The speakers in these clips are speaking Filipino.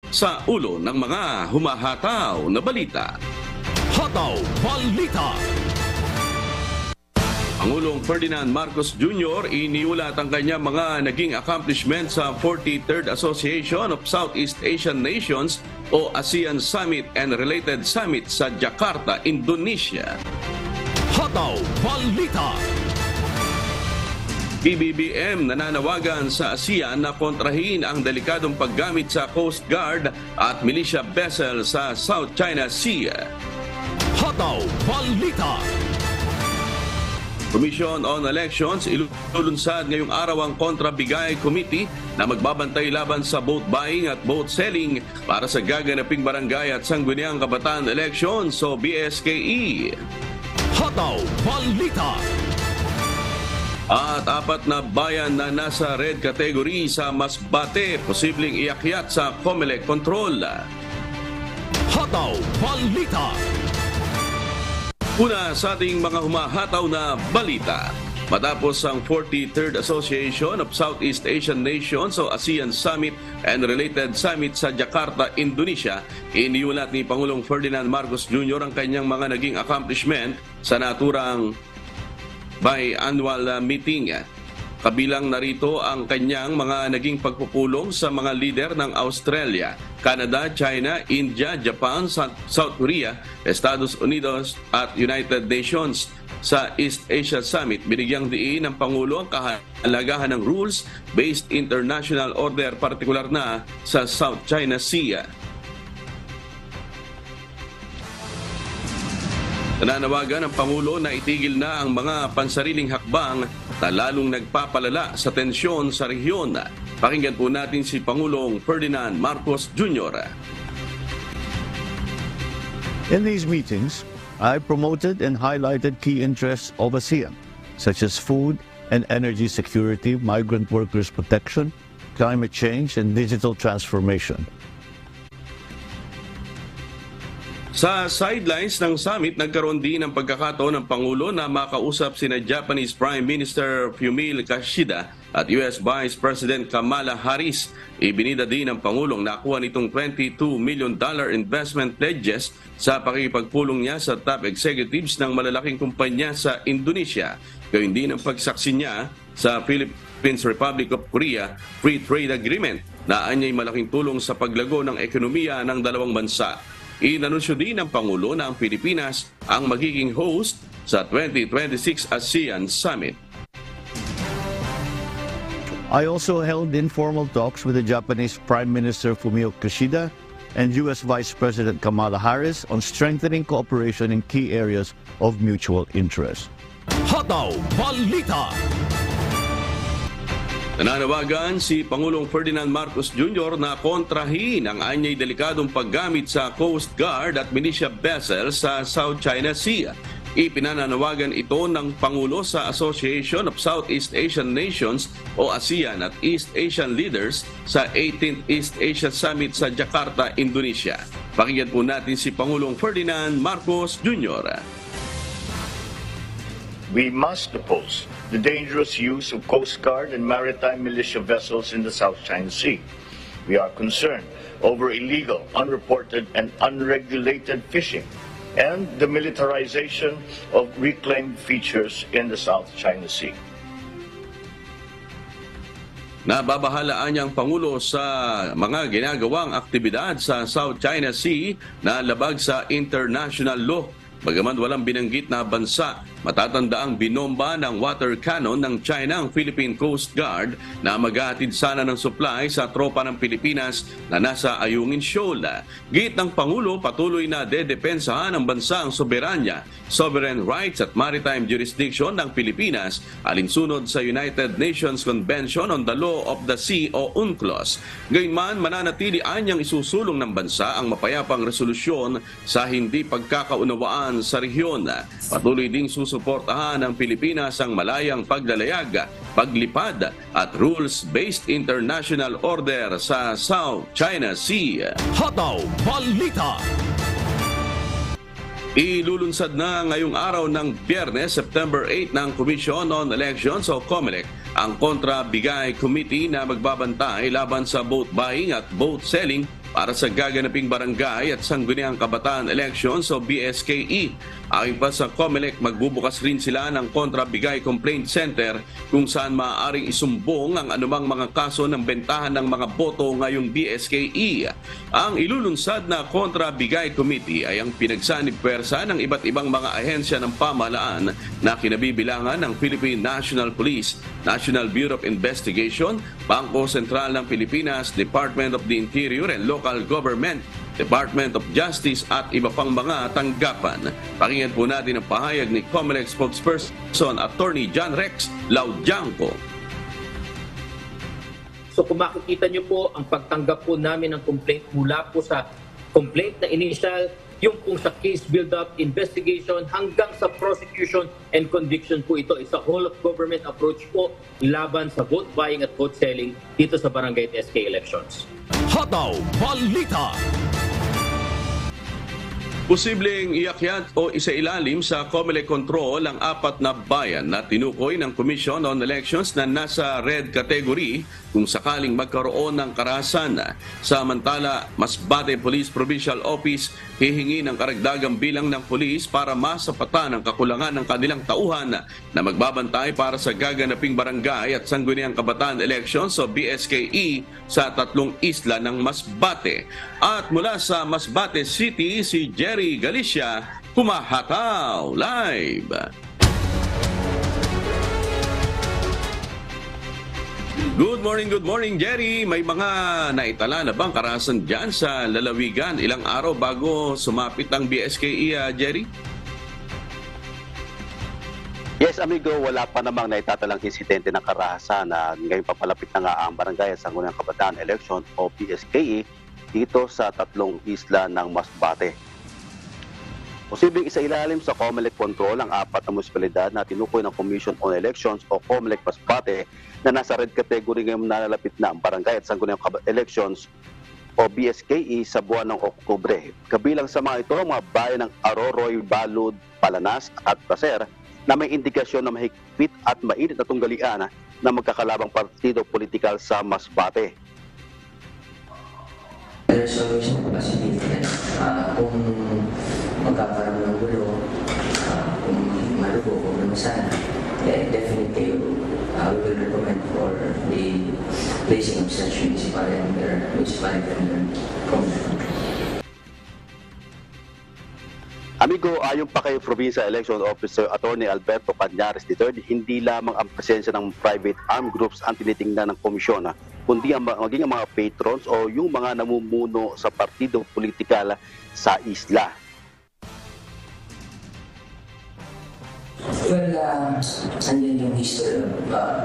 sa ulo ng mga humahataw na balita. Hataw Balita. Pangulong Ferdinand Marcos Jr. iniulat ang kanyang mga naging accomplishment sa 43rd Association of Southeast Asian Nations o ASEAN Summit and related summit sa Jakarta, Indonesia. Hataw Balita. PBBM nananawagan sa ASEAN na kontrahin ang delikadong paggamit sa Coast Guard at militia vessel sa South China Sea. Hataw Balita. Commission on Elections ilulunsad ngayong araw ang Kontrabigay Committee na magbabantay laban sa boat buying at boat selling para sa gaganaping barangay at sangguniang kabataan elections o BSKE. Hataw Balita. At 4 na bayan na nasa red category sa Masbate, posibleng iakyat sa COMELEC control. Hataw Balita. Una sa ating mga humahataw na balita. Matapos ang 43rd Association of Southeast Asian Nations o ASEAN Summit and related summit sa Jakarta, Indonesia, iniulat ni Pangulong Ferdinand Marcos Jr. ang kanyang mga naging accomplishment sa naturang biannual meeting. Kabilang narito ang kanyang mga naging pagpupulong sa mga lider ng Australia, Canada, China, India, Japan, South Korea, Estados Unidos at United Nations. Sa East Asia Summit, binigyang diin ng Pangulo ang kahalagahan ng rules-based international order, partikular na sa South China Sea. Nananawagan ang Pangulo na itigil na ang mga pansariling hakbang na lalong nagpapalala sa tensyon sa rehiyon. Pakinggan po natin si Pangulong Ferdinand Marcos Jr. In these meetings, I promoted and highlighted key interests of ASEAN, such as food and energy security, migrant workers protection, climate change, and digital transformation. Sa sidelines ng summit, nagkaroon din ng pagkakataon ng Pangulo na makausap sina Japanese Prime Minister Fumio Kishida at US Vice President Kamala Harris. Ibinida din ng Pangulong nakuha nitong $22 million investment pledges sa pakikipagpulong niya sa top executives ng malalaking kumpanya sa Indonesia. Gayun din ang pagsaksi niya sa Philippines Republic of Korea Free Trade Agreement na anyay malaking tulong sa paglago ng ekonomiya ng dalawang bansa. Inanunsyo din ng Pangulo na ang Pilipinas ang magiging host sa 2026 ASEAN Summit. I also held informal talks with the Japanese Prime Minister Fumio Kishida and US Vice President Kamala Harris on strengthening cooperation in key areas of mutual interest. Hataw Balita. Nananawagan si Pangulong Ferdinand Marcos Jr. na kontrahin ang anyay delikadong paggamit sa Coast Guard at militia vessel sa South China Sea. Ipinananawagan ito ng Pangulo sa Association of Southeast Asian Nations o ASEAN at East Asian Leaders sa 18th East Asia Summit sa Jakarta, Indonesia. Pakinggan po natin si Pangulong Ferdinand Marcos Jr. We must oppose the dangerous use of Coast Guard and maritime militia vessels in the South China Sea. We are concerned over illegal, unreported, and unregulated fishing and the militarization of reclaimed features in the South China Sea. Nababahalaan niyang Pangulo sa mga ginagawang aktibidad sa South China Sea na labag sa international law. Bagaman walang binanggit na bansa, matatandaang binomba ng water cannon ng China ang Philippine Coast Guard na maghahatid sana ng supply sa tropa ng Pilipinas na nasa Ayungin Shoal. Git ng Pangulo, patuloy na dedepensahan ng bansa ang soberanya, sovereign rights at maritime jurisdiction ng Pilipinas alinsunod sa United Nations Convention on the Law of the Sea o UNCLOS. Gayunman, mananatili anyang isusulong ng bansa ang mapayapang resolusyon sa hindi pagkakaunawaan sa rehiyon. Patuloy ding susuportahan ng Pilipinas ang malayang paglalayag, paglipad at rules-based international order sa South China Sea. Hataw Balita. Ilulunsad na ngayong araw ng Biyernes, September 8 ng Commission on Elections o COMELEC ang Kontrabigay Committee na magbabantay laban sa boat buying at boat selling para sa gaganaping barangay at sangguniang kabataan elections o BSKE. Ayon pa sa COMELEC, magbubukas rin sila ng kontrabigay complaint center kung saan maaaring isumbong ang anumang mga kaso ng bentahan ng mga boto ngayong BSKE. Ang ilulunsad na kontrabigay committee ay ang pinagsanib pwersa ng iba't ibang mga ahensya ng pamahalaan na kinabibilangan ng Philippine National Police, National Bureau of Investigation, Bangko Sentral ng Pilipinas, Department of the Interior and Local Government, Department of Justice at iba pang mga tanggapan. Pakinggan po natin ang pahayag ni COMELEC spokesperson Attorney John Rex Laudianco. So kung makikita nyo po ang pagtanggap po namin ng complaint mula po sa complaint na initial, yung pong sa case build-up, investigation, hanggang sa prosecution and conviction po ito. It's a whole of government approach po laban sa vote buying at vote selling dito sa barangay at SK elections. Hataw Balita. Posibleng iakyat o isailalim sa COMELEC control ang 4 na bayan na tinukoy ng Commission on Elections na nasa red category kung sakaling magkaroon ng karahasan. Samantala, Masbate Police Provincial Office hihingi ng karagdagang bilang ng pulis para masapatan ang kakulangan ng kanilang tauhan na magbabantay para sa gaganaping barangay at sangguniang kabataan elections o BSKE sa 3 isla ng Masbate. At mula sa Masbate City, si Jerry Galicia, Kumahataw Live. Good morning Jerry. May mga naitala na bang karahasan dyan sa lalawigan? Ilang araw bago sumapit ang BSKE, Jerry? Yes, amigo, wala pa namang naitatalang insidente ng karahasan na ngayon papalapit na nga ang barangay at sangguniang kabataan election o BSKE dito sa 3 isla ng Masbate. Posibleng isailalim sa COMELEC control ang 4 na munisipalidad na tinukoy ng Commission on Elections o COMELEC Masbate na nasa red category ngayon nalalapit na ang barangay at sangguniang elections o BSKE sa buwan ng Oktubre. Kabilang sa mga ito ang mga bayan ng Aroroy, Balud, Palanas at Placer na may indikasyon na mahigpit at mainit na tunggalian na magkakalabang partido politikal sa Masbate. There's always a possibility na kung magkakaroon ng gulo, kung malugo, kung lumasan, definitely we will recommend for the placing of such municipality under COMELEC. Amigo, ayon pa kay Provincial Election Officer Attorney Alberto Cañares III, hindi lamang ang presensya ng private armed groups ang tinitingnan ng komisyon, kundi maging ang mga patrons o yung mga namumuno sa partido politikal sa isla. Well, andyan yung history of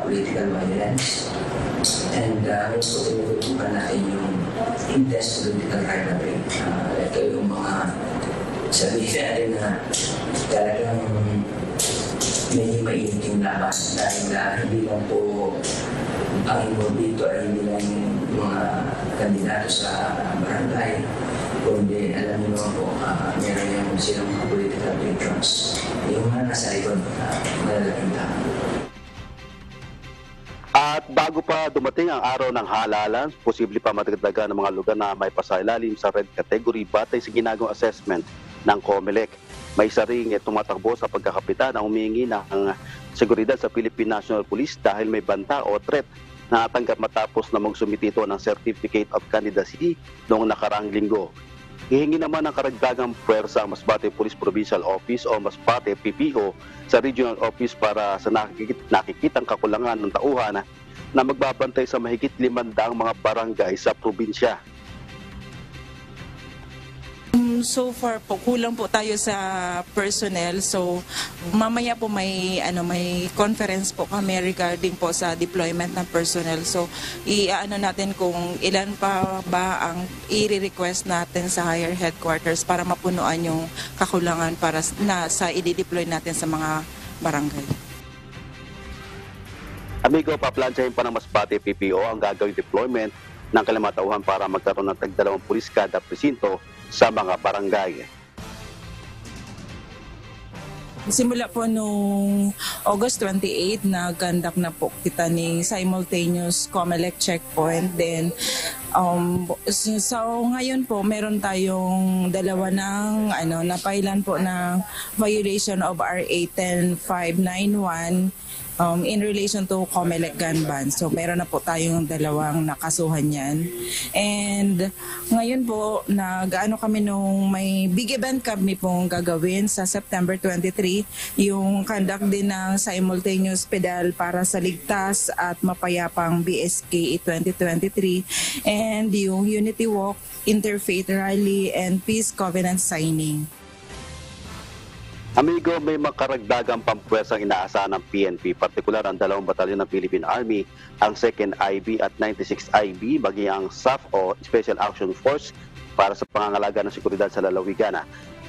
political violence and gusto ko tinututukan natin yung intense political rivalry. Ito yung mga sabihin natin na talagang medyo mainit yung laban dahil hindi lang po ang involved dito ay hindi lang yung mga kandidato sa barangay, kundi alam niyo naman po meron yung silang mga political patrons, yung mga nasa likod malalaking tao. At bago pa dumating ang araw ng halalan, posible pa madagdagan ng mga lugar na may pasailalim sa red category batay sa ginagawang assessment ng COMELEC. May isa ring tumatakbo sa pagkakapitan na humingi ng seguridad sa Philippine National Police dahil may banta o threat na natanggap matapos na magsumiti ito ng Certificate of Candidacy noong nakaraang linggo. Hihingi naman ng karagdagang puwersa ang Masbate Police Provincial Office o Masbate PPO sa Regional Office para sa nakikitang kakulangan ng tauhan na magbabantay sa mahigit 500 mga barangay sa probinsya. So far po, kulang po tayo sa personnel. So, mamaya po may conference po kami regarding po sa deployment ng personnel. So, i-ano natin kung ilan pa ba ang i-request natin sa higher headquarters para mapunuan yung kakulangan para na sa i-deploy natin sa mga barangay. Amigo, paplansyahin pa ng Masbate PPO ang gagawing deployment ng kalimatauhan para magkaroon ng tag-2 pulis kada presinto sa mga barangay. Simula po nung August 28, nag-conduct na po kita ni simultaneous COMELEC checkpoint. Then, so ngayon po, meron tayong dalawa ng, napailan po ng violation of RA 10591 in relation to COMELEC gun ban. So meron na po tayong dalawang nakasuhan yan. And ngayon po, kami nung may big event kami pong gagawin sa September 23, yung conduct din ng simultaneous pedal para sa ligtas at mapayapang BSKE 2023 and yung Unity Walk, Interfaith Rally and Peace Covenant Signing. Amigo, may makaragdagang pampuwersang inaasahan ng PNP, partikular ang 2 batalyon ng Philippine Army, ang 2nd IB at 96 IB, maging ang SAF o Special Action Force para sa pangangalaga ng seguridad sa lalawigan.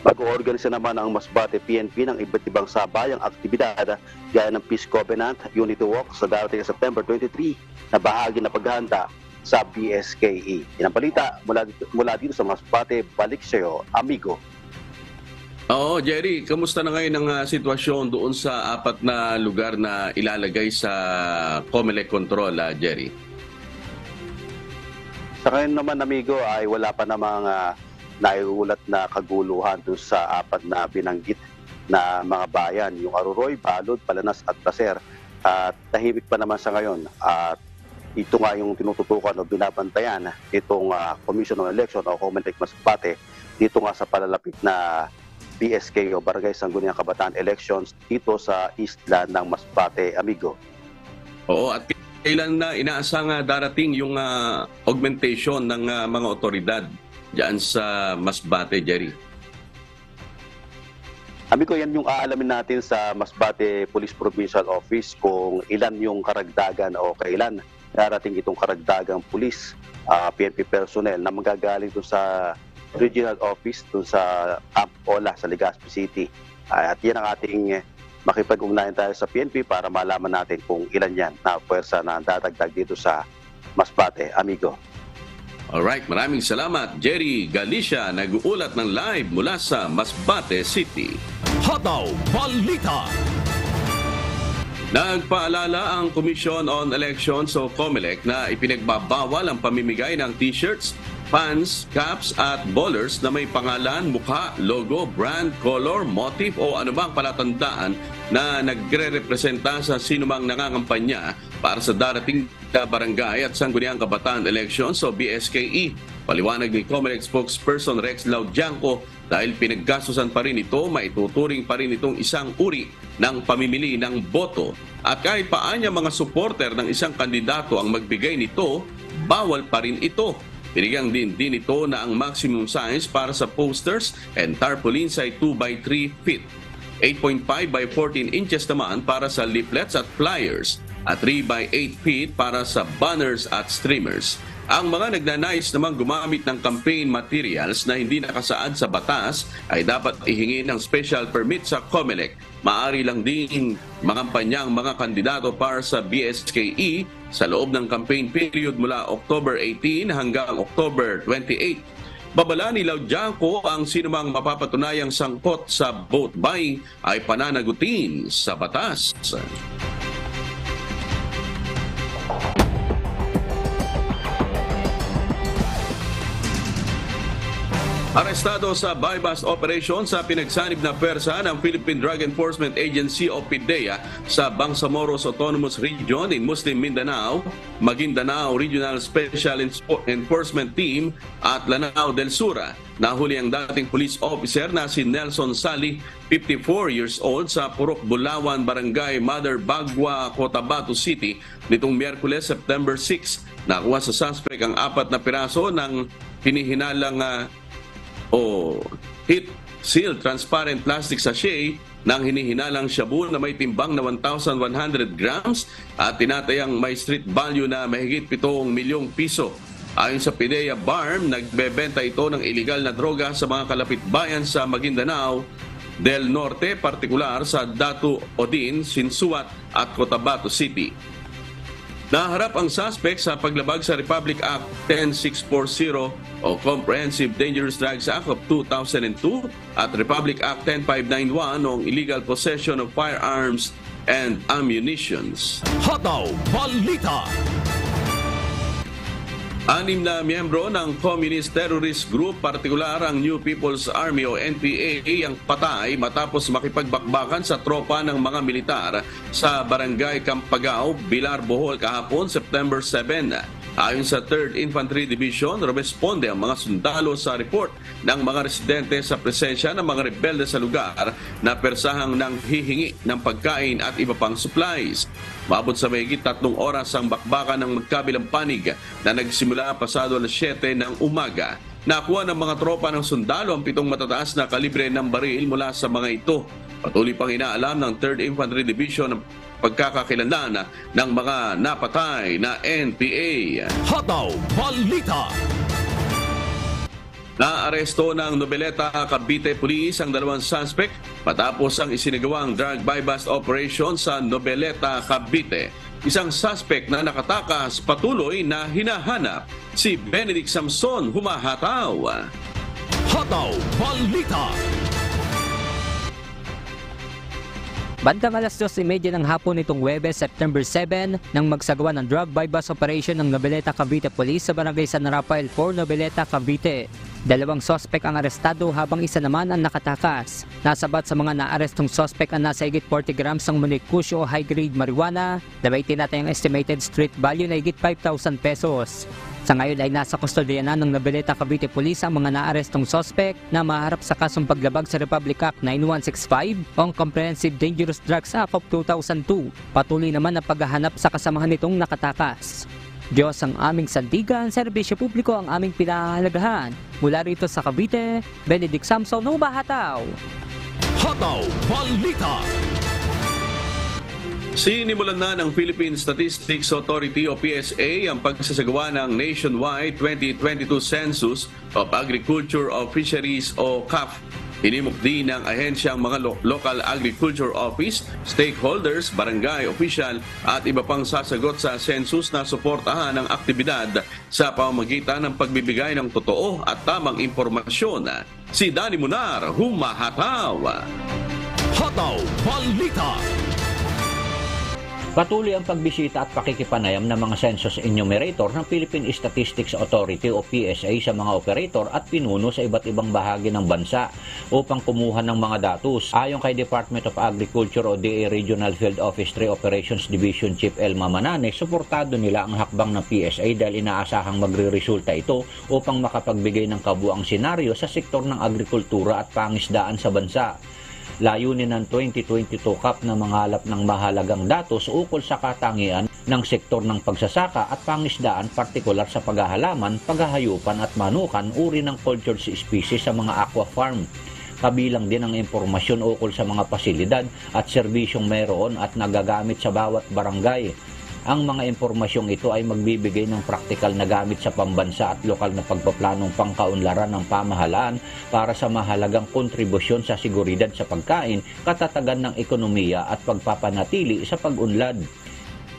Mag-oorganisa naman ang Masbate PNP ng iba't ibang sabayang aktibidad gaya ng Peace Covenant, Unity Walk sa darating na September 23 na bahagi na paghahanda sa BSKE. Yan ang balita mula dito sa Masbate. Balik sa iyo, amigo. Oo, Jerry, kamusta na ngayon ang sitwasyon doon sa 4 na lugar na ilalagay sa COMELEC control, Jerry? Sa ngayon naman, amigo, ay wala pa namang naiulat na kaguluhan doon sa 4 na binanggit na mga bayan, yung Aruroy, Balod, Palanas at Placer. At tahimik pa naman sa ngayon. At ito nga yung tinututukan o binabantayan itong Commission on Election o COMELEC Masbate dito nga sa palalapit na BSK o Barangay Sangguniang Kabataan elections dito sa isla ng Masbate, amigo. Oo, at kailan na inaasang darating yung augmentation ng mga otoridad diyan sa Masbate, Jerry? Amigo, yan yung aalamin natin sa Masbate Police Provincial Office kung ilan yung karagdagan o kailan darating itong karagdagang police, PNP personnel na magagaling doon sa regional office doon sa Camp Ola sa Legazpi City. At yan ang ating makipag-ugnayan tayo sa PNP para malaman natin kung ilan yan na puwersa na dadagdag dito sa Masbate, amigo. Alright, maraming salamat. Jerry Galicia, nag-uulat ng live mula sa Masbate City. Hataw Balita. Nagpaalala ang Commission on Elections o COMELEC na ipinagbabawal ang pamimigay ng t-shirts, pants, caps at bowlers na may pangalan, mukha, logo, brand, color, motif o anumang palatandaan na nagre-representa sa sinumang nangangampanya para sa darating na barangay at Sangguniang Kabataan Elections o BSKE. Paliwanag ni COMELEC spokesperson Rex Laudianco, dahil pinaggastusan pa rin ito, maituturing pa rin itong isang uri ng pamimili ng boto. At kahit paanya mga supporter ng isang kandidato ang magbigay nito, bawal pa rin ito. Binigyang din ito na ang maximum size para sa posters and tarpaulins ay 2x3 feet. 8.5 by 14 inches naman para sa leaflets at flyers at 3 by 8 feet para sa banners at streamers. Ang mga nagnanais namang gumamit ng campaign materials na hindi nakasaad sa batas ay dapat ihingi ng special permit sa COMELEC. Maaari lang din mangampanya ang mga kandidato para sa BSKE sa loob ng campaign period mula October 18 hanggang October 28. Babala ni Laudianco, ang sinumang mapapatunayang sangkot sa vote buying ay pananagutin sa batas. Arestado sa buy-bust operation sa pinagsanib na pwersa ng Philippine Drug Enforcement Agency o PIDEA sa Bangsamoros Autonomous Region in Muslim Mindanao, Maguindanao Regional Special Enforcement Team at Lanao del Sura. Nahuli ang dating police officer na si Nelson Sali, 54 years old, sa Purok Bulawan, Barangay Mother Bagua, Cotabato City nitong Miyerkules, September 6. Nakuha sa suspect ang 4 na piraso ng hinihinalang heat sealed transparent plastic sachet ng hinihinalang shabu na may timbang na 1,100 grams at tinatayang may street value na mahigit 7 milyong piso. Ayon sa PIDEA BARM, nagbebenta ito ng iligal na droga sa mga kalapit bayan sa Maguindanao del Norte, partikular sa Datu Odin, Sinsuat at Cotabato City. Naharap ang suspect sa paglabag sa Republic Act 10640 o Comprehensive Dangerous Drugs Act of 2002 at Republic Act 10591 o Illegal Possession of Firearms and Ammunitions. Hataw Balita. 6 na miyembro ng Communist Terrorist Group, partikular ang New People's Army o NPA, ang patay matapos makipagbakbakan sa tropa ng mga militar sa Barangay Campagao, Bilar, Bohol kahapon, September 7. Ayon sa 3rd Infantry Division, rumesponde ang mga sundalo sa report ng mga residente sa presensya ng mga rebelde sa lugar na persahang nang hihingi ng pagkain at iba pang supplies. Maabot sa mahigit 3 oras ang bakbakan ng magkabilang panig na nagsimula pasado alas 7 ng umaga. Nakuha ng mga tropa ng sundalo ang 7 matataas na kalibre ng baril mula sa mga ito. Patuloy pang inaalam ng 3rd Infantry Division ang pagkakakilanlan ng mga napatay na NPA. Hataw Balita. Naaresto ng Nobeleta, Cavite Police ang 2 suspect matapos ang isinagawang drug buy-bust operation sa Nobeleta, Cavite. Isang suspect na nakatakas patuloy na hinahanap, si Benedict Samson, humahataw. Hataw Balita. Bandang alas 2:30 ng hapon nitong Huwebes, September 7, nang magsagawa ng drug buy-bust operation ng Nobeleta, Cavite Police sa Barangay San Rafael 4, Nobeleta, Cavite. 2 sospek ang arestado habang isa naman ang nakatakas. Nasabat sa mga naarestong sospek ang nasa higit 40 grams ng Munikusyo o high-grade marijuana na may tinatayang estimated street value na higit 5,000 pesos. Sa ngayon ay nasa kustodiya na ng Nobeleta, Cavite Police ang mga naarestong sospek na maharap sa kasong paglabag sa Republic Act 9165 o Comprehensive Dangerous Drugs Act of 2002. Patuloy naman ang paghahanap sa kasamahan nitong nakatakas. Diyos ang aming sandigan, serbisyo publiko ang aming pinahahalagahan. Mula rito sa Cavite, Benedict Samson, humahataw. Hataw Balita. Sinimulan na ng Philippine Statistics Authority o PSA ang pagsasagawa ng Nationwide 2022 Census of Agriculture of Fisheries o CAF. Hinimok din ng ahensya ang mga local agriculture office, stakeholders, barangay official at iba pang sasagot sa census na suportahan ang aktibidad sa pamamagitan ng pagbibigay ng totoo at tamang impormasyon. Si Danny Munar, humahataw. Hataw Balita. Patuloy ang pagbisita at pakikipanayam ng mga census enumerator ng Philippine Statistics Authority o PSA sa mga operator at pinuno sa iba't ibang bahagi ng bansa upang kumuha ng mga datos. Ayon kay Department of Agriculture o DA Regional Field Office 3 Operations Division Chief Elma Manane, suportado nila ang hakbang ng PSA dahil inaasahang magre-resulta ito upang makapagbigay ng kabuang senaryo sa sektor ng agrikultura at pangisdaan sa bansa. Layunin ng 2022 CAP na manghalap ng mahalagang datos ukol sa katangian ng sektor ng pagsasaka at pangisdaan, partikular sa paghahalaman, paghahayupan at manukan, uri ng cultured species sa mga aqua farm. Kabilang din ang impormasyon ukol sa mga pasilidad at serbisyong mayroon at nagagamit sa bawat barangay. Ang mga impormasyong ito ay magbibigay ng praktikal na gamit sa pambansa at lokal na pagpaplanong pangkaunlaran ng pamahalaan para sa mahalagang kontribusyon sa seguridad sa pagkain, katatagan ng ekonomiya at pagpapanatili sa pag-unlad.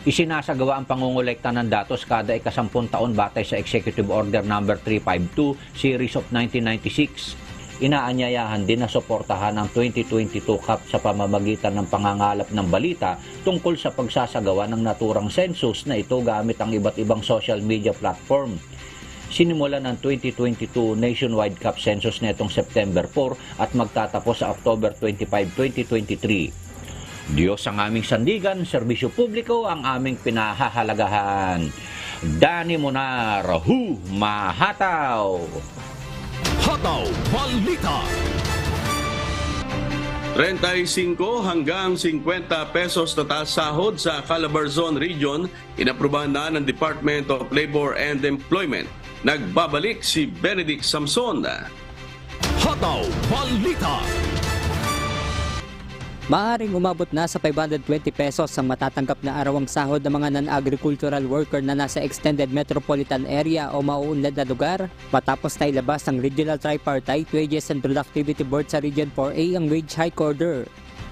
Isinasagawa ang pangungulekta ng datos kada ika-10 taon batay sa Executive Order No. 352 Series of 1996. Inaanyayahan din na suportahan ang 2022 CAP sa pamamagitan ng pangangalap ng balita tungkol sa pagsasagawa ng naturang census na ito gamit ang iba't ibang social media platform. Sinimula ng 2022 Nationwide CAP Census netong September 4 at magtatapos sa October 25, 2023. Diyos ang aming sandigan, serbisyo publiko ang aming pinahahalagahan. Danny Munar, humahataw. Hataw Balita. 35 hanggang 50 pesos na taas sahod sa Calabarzon Region, inaprubahan na ng Department of Labor and Employment. Nagbabalik si Benedict Samson. Hataw Balita. Maaaring umabot na sa 520 pesos ang matatanggap na arawang sahod ng mga non-agricultural worker na nasa Extended Metropolitan Area o mauunlad na lugar matapos na ilabas ng Regional Tripartite Wages and Productivity Board sa Region 4A ang wage hike order.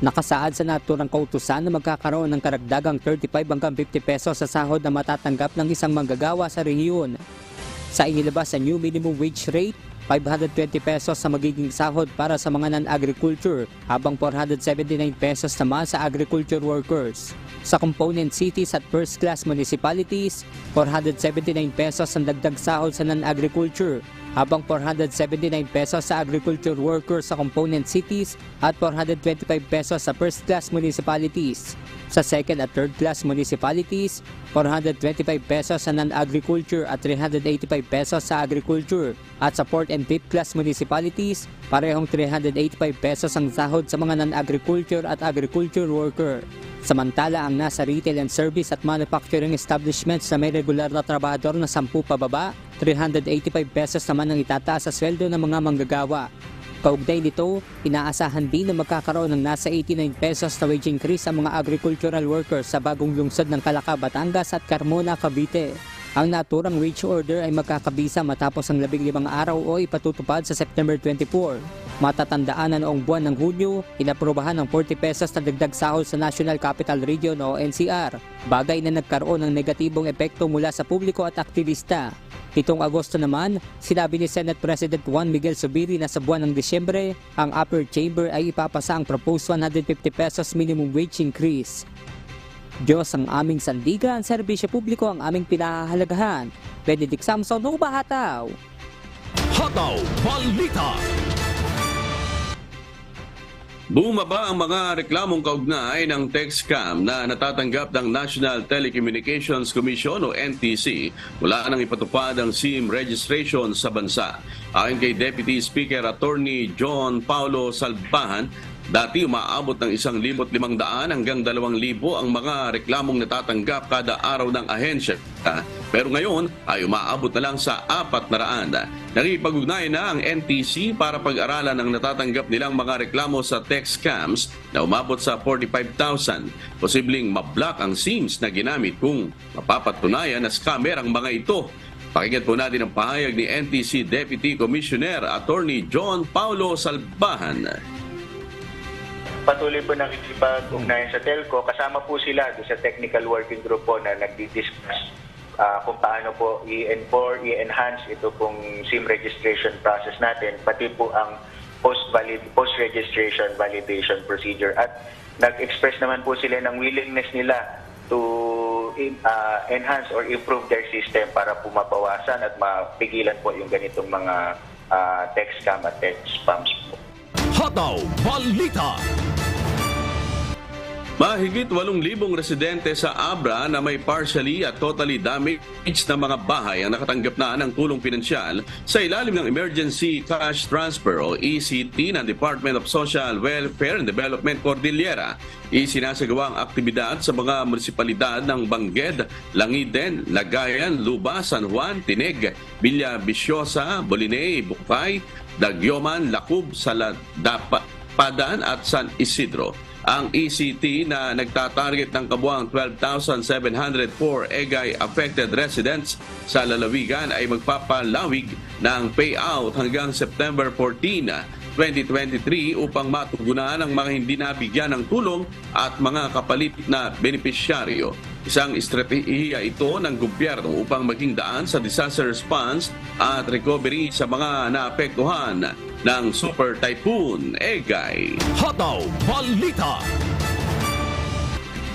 Nakasaad sa naturang kautusan na magkakaroon ng karagdagang 35 hanggang 50 pesos sa sahod na matatanggap ng isang manggagawa sa rehiyon. Sa inilabas sa new minimum wage rate, 520 pesos sa magiging sahod para sa mga non-agriculture, habang 479 pesos naman sa agriculture workers. Sa component cities at first-class municipalities, 479 pesos ang dagdag sahod sa non-agriculture, habang 479 pesos sa agriculture workers sa component cities at 425 pesos sa first-class municipalities. Sa second at third-class municipalities, 425 pesos sa non-agriculture at 385 pesos sa agriculture. At sa fourth and fifth-class municipalities, parehong 385 pesos ang sahod sa mga non-agriculture at agriculture worker. Samantala, ang nasa retail and service at manufacturing establishments na may regular na trabahador na 10 pababa, 385 pesos naman ang itataas sa sweldo ng mga manggagawa. Kaugnay nito, inaasahan din na magkakaroon ng nasa 89 pesos na wage increase ang mga agricultural workers sa bagong lungsod ng Calaca, Batangas at Carmona, Cavite. Ang naturang wage order ay magkakabisa matapos ang 15 araw o ipatutupad sa September 24. Matatandaan na noong buwan ng Hunyo, inaprobahan ng 40 pesos na dagdag sahod sa National Capital Region o NCR, bagay na nagkaroon ng negatibong epekto mula sa publiko at aktivista. Itong Agosto naman, sinabi ni Senate President Juan Miguel Zubiri na sa buwan ng Disyembre, ang upper chamber ay ipapasa ang proposed 150 pesos minimum wage increase. Diyos ang aming sandigan, serbisyo publiko ang aming pinahahalagahan. Benedict Samson, Bahataw. Hataw Balita. Bumaba ang mga reklamong kaugnay ng text scam na natatanggap ng National Telecommunications Commission o NTC mula nang ipatupad ang SIM registration sa bansa. Ayon kay Deputy Speaker Attorney John Paulo Salbahan, dati umaabot ng 1,500 hanggang 2,000 ang mga reklamong natatanggap kada araw ng ahensya. Pero ngayon ay umaabot na lang sa 400. Nakipag-ugnay na ang NTC para pag-aralan ang natatanggap nilang mga reklamo sa text scams na umabot sa 45,000. Posibleng mablock ang SIMs na ginamit kung mapapatunayan na scammer ang mga ito. Pakinggan po natin ang pahayag ni NTC Deputy Commissioner Attorney John Paulo Salbahan. Patuloy po nakikipag-ugnayan sa telco. Kasama po sila sa technical working group po na nagdi-discuss kung paano po i-enhance ito pong SIM registration process natin, pati po ang post-registration validation procedure. At nag-express naman po sila ng willingness nila to enhance or improve their system para po mabawasan at mapigilan po yung ganitong mga text scam at text spams po. Hataw Balita. Mahigit 8,000 residente sa Abra na may partially at totally damaged na mga bahay ang nakatanggap na ng tulong pinansyal sa ilalim ng Emergency Cash Transfer o ECT ng Department of Social Welfare and Development Cordillera. Isinasagawa ang aktibidad sa mga munisipalidad ng Bangged, Langiden, Lagayan, Luba, San Juan, Tineg, Villa Viciosa, Bolinay, Bukay, Dagyoman, Lacub, Padan at San Isidro. Ang ECT na nagtatarget ng kabuang 12,704 EGAY affected residents sa lalawigan ay magpapalawig ng payout hanggang September 14, 2023 upang matugunan ang mga hindi nabigyan ng tulong at mga kapalit na benepisyaryo. Isang estratehiya ito ng gobyerno upang maging daan sa disaster response at recovery sa mga naapektuhan ng Super Typhoon Egay. Hataw Balita.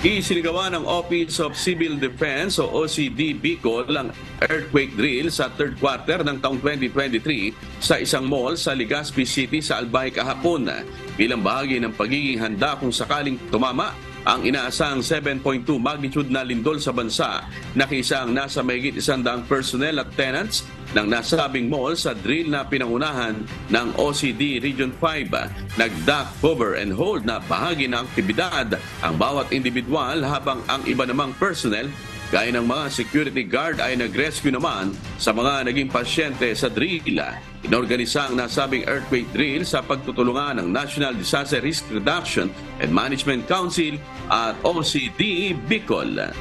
Isinigawa ng Office of Civil Defense o OCD Bicol ang earthquake drill sa third quarter ng taong 2023 sa isang mall sa Legazpi City sa Albay kahapon. Bilang bahagi ng pagiging handa kung sakaling tumama ang inaasang 7.2 magnitude na lindol sa bansa, nakisang nasa mahigit 100 personnel at tenants ng nasabing mall sa drill na pinangunahan ng OCD Region 5. Nag-duck, cover and hold na bahagi ng aktibidad ang bawat individual habang ang iba namang personnel gaya ng mga security guard ay nag-rescue naman sa mga naging pasyente sa drill. Inorganisa ang nasabing earthquake drill sa pagtutulungan ng National Disaster Risk Reduction and Management Council at OCD Bicol.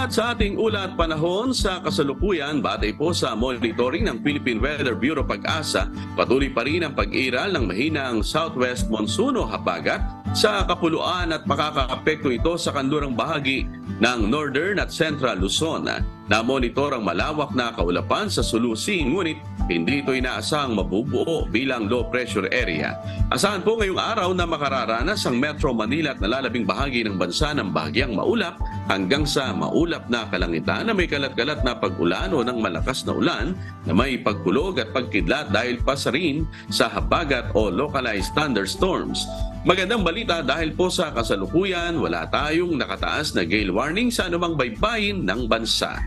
At sa ating ulat panahon sa kasalukuyan, batay po sa monitoring ng Philippine Weather Bureau Pag-asa, patuloy pa rin ang pag-iral ng mahinang southwest monsoon o habagat sa kapuluan at makakaapekto ito sa kanlurang bahagi ng Northern at Central Luzon. Na-monitor ang malawak na kaulapan sa Sulusi, ngunit hindi ito inaasahang mabubuo bilang low pressure area. Asahan po ngayong araw na makararanas ang Metro Manila at nalalabing bahagi ng bansa ng bahagyang maulap hanggang sa maulap na kalangitan na may kalat-kalat na pag-ulan o ng malakas na ulan na may pagkulog at pagkidlat dahil pa sa rin sa habagat o localized thunderstorms. Magandang balita dahil po sa kasalukuyan wala tayong nakataas na gale warning sa anumang baybayin ng bansa.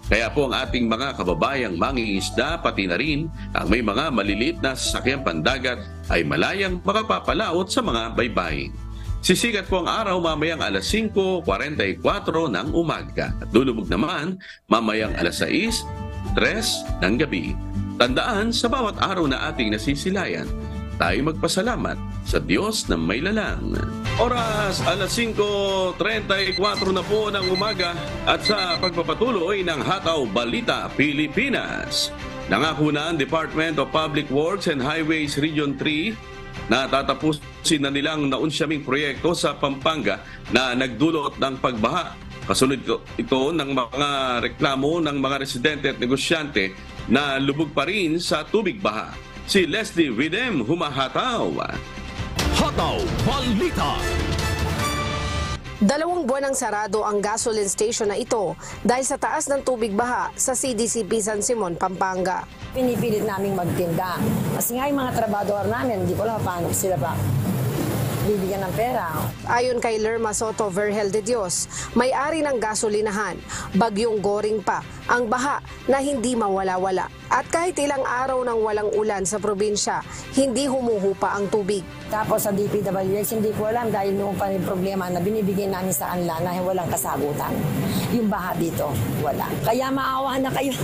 Kaya po ang ating mga kababayang mangingisda pati na rin ang may mga maliliit na sasakyang pandagat ay malayang makapapalaot sa mga baybayin. Sisikat po ang araw mamayang alas 5:44 ng umaga at lulubog naman mamayang alas 6:03 ng gabi. Tandaan, sa bawat araw na ating nasisilayan, tayo magpasalamat sa Diyos na may lalang. Oras, alas 5:34 na po ng umaga at sa pagpapatuloy ng Hataw Balita Pilipinas. Nangako na ang Department of Public Works and Highways Region 3 na tatapusin na nilang naunsyaming proyekto sa Pampanga na nagdulot ng pagbaha. Kasunod ito ng mga reklamo ng mga residente at negosyante na lubog pa rin sa tubig baha. Si Leslie Widem humahataw. Hataw Balita. 2 buwan ang sarado ang gasoline station na ito dahil sa taas ng tubig baha sa CDCP San Simon, Pampanga. Pinipilit naming magtinda. Kasi nga yung mga trabador namin, hindi ko alam paano sila pa bibigyan ng pera. Ayon kay Lerma Soto Vergel de Dios, may-ari ng gasolinahan, bagyong Goring pa ang baha na hindi mawala-wala. At kahit ilang araw ng walang ulan sa probinsya, hindi humuhupa ang tubig. Tapos sa DPWH, hindi ko alam dahil noong pa rin problema na binibigay namin sa kanila na walang kasagutan. Yung baha dito, wala. Kaya maawahan na kayo.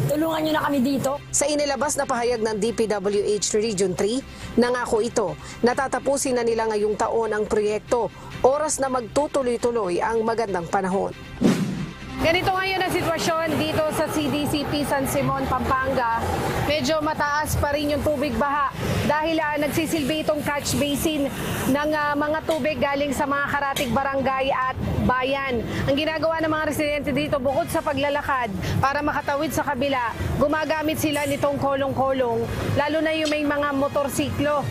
Tulungan nyo na kami dito. Sa inilabas na pahayag ng DPWH Region 3, nangako ito, natatapusin na nila ngayong taon ang proyekto. Oras na magtutuloy-tuloy ang magandang panahon. Ganito ngayon ang sitwasyon dito sa CDCP San Simon, Pampanga. Medyo mataas pa rin yung tubig baha dahil nagsisilbi itong catch basin ng mga tubig galing sa mga karatig barangay at bayan. Ang ginagawa ng mga residente dito bukod sa paglalakad para makatawid sa kabila, gumagamit sila nitong kolong-kolong, lalo na yung may mga motorsiklo.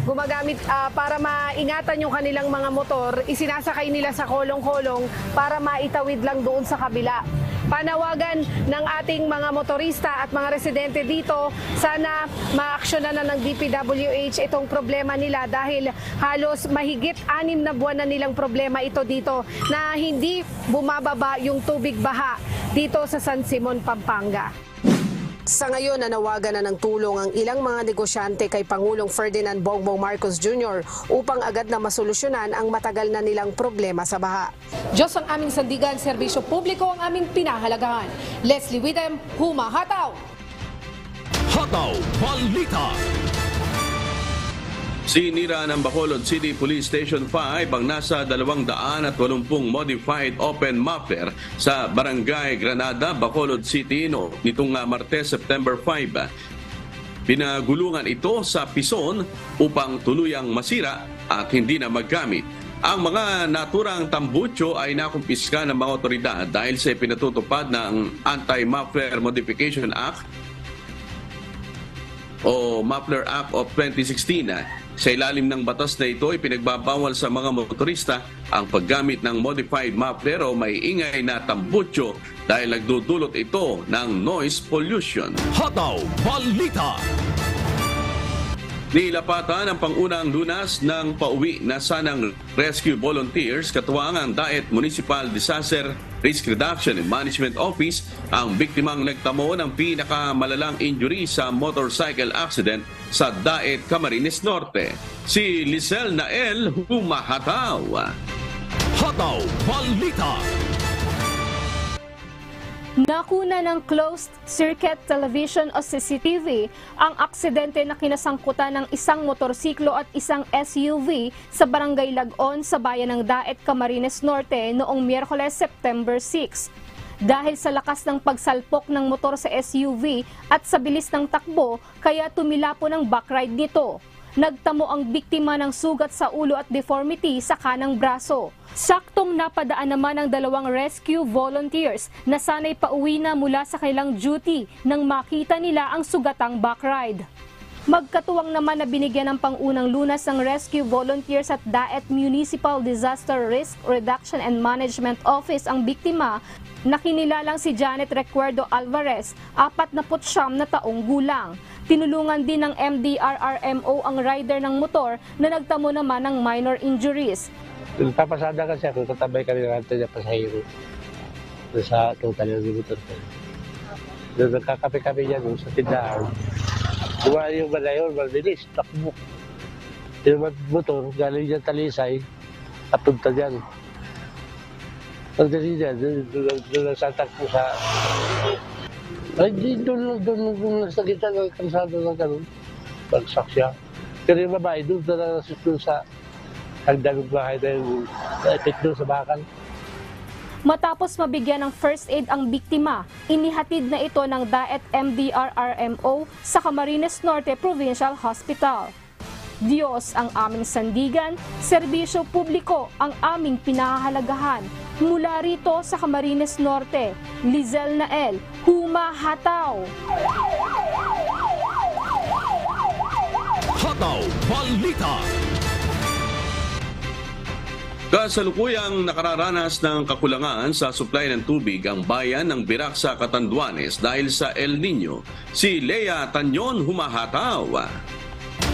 Gumagamit para maingatan yung kanilang mga motor, isinasakay nila sa kolong-kolong para maitawid lang doon sa kabila. Panawagan ng ating mga motorista at mga residente dito, sana maaksyonan na ng DPWH itong problema nila dahil halos mahigit 6 na buwan na nilang problema ito dito na hindi bumababa yung tubig baha dito sa San Simon, Pampanga. Sa ngayon, nanawagan na ng tulong ang ilang mga negosyante kay Pangulong Ferdinand Bongbong Marcos Jr. upang agad na masolusyonan ang matagal na nilang problema sa baha. Diyos ang aming sandigan, serbisyo publiko ang aming pinahalagahan. Leslie Widem, humahataw! Hataw Balita. Sinira ng Bacolod City Police Station 5 ang nasa 280 modified open muffler sa Barangay Granada, Bacolod City nitong Martes, September 5. Pinagulungan ito sa pison upang tuluyang masira at hindi na maggamit. Ang mga naturang tambutso ay nakumpiska ng mga otoridad dahil sa pinatutupad ng Anti-Muffler Modification Act o Muffler Act of 2016. Sa ilalim ng batas na ito, ipinagbabawal sa mga motorista ang paggamit ng modified muffler o may ingay na tambutso dahil nagdudulot ito ng noise pollution. Hataw Balita. Nilapatan ang pangunang lunas ng pauwi na sanang rescue volunteers katuwang ang Daet Municipal Disaster Risk Reduction and Management Office ang biktimang nagtamo ng pinakamalalang injury sa motorcycle accident sa Daet, Camarines Norte. Si Lisel Nael humahataw. Hataw Balita. Nakuna ng closed-circuit television o CCTV ang aksidente na kinasangkutan ng isang motorsiklo at isang SUV sa Barangay Lagon sa bayan ng Daet, Camarines Norte noong Miyerkules, September 6. Dahil sa lakas ng pagsalpok ng motor sa SUV at sa bilis ng takbo, kaya tumilapo ng backride nito. Nagtamo ang biktima ng sugat sa ulo at deformity sa kanang braso. Saktong napadaan naman ang 2 rescue volunteers na sanay pauwi na mula sa kanilang duty nang makita nila ang sugatang backride. Magkatuwang naman na binigyan ng pangunang lunas ng rescue volunteers at Daet Municipal Disaster Risk Reduction and Management Office ang biktima na kinilalang si Janet Recuerdo Alvarez, 49 na taong gulang. Tinulungan din ng MDRRMO ang rider ng motor na nagtamo naman ng minor injuries. Papasada kasi ako, katabay kami ng ato niya pasahero. Sa total yung motor ko. Doon nagkakape kami niya doon sa tindahan. Dumaan yung malayon, mabilis, takbo. Yung motor, galing niya Talisay, papunta dyan. Pagdating niya, doon lang sa takbo sa... Ay, doon sa gitna ng kalsada ng ganun. Bagsak siya. Pero yung babae, doon na doon sa hagdan ng bahay na yung epit doon sa bakal. Matapos mabigyan ng first aid ang biktima, inihatid na ito ng Daet MDRRMO sa Camarines Norte Provincial Hospital. Diyos ang aming sandigan, serbisyo publiko ang aming pinahahalagahan. Mula rito sa Camarines Norte, Lizel Nael, humahataw! Hataw Balita. Kasalukuyang nakararanas ng kakulangan sa supply ng tubig ang bayan ng Birac sa Catanduanes dahil sa El Nino. Si Lea Tanyon humahataw.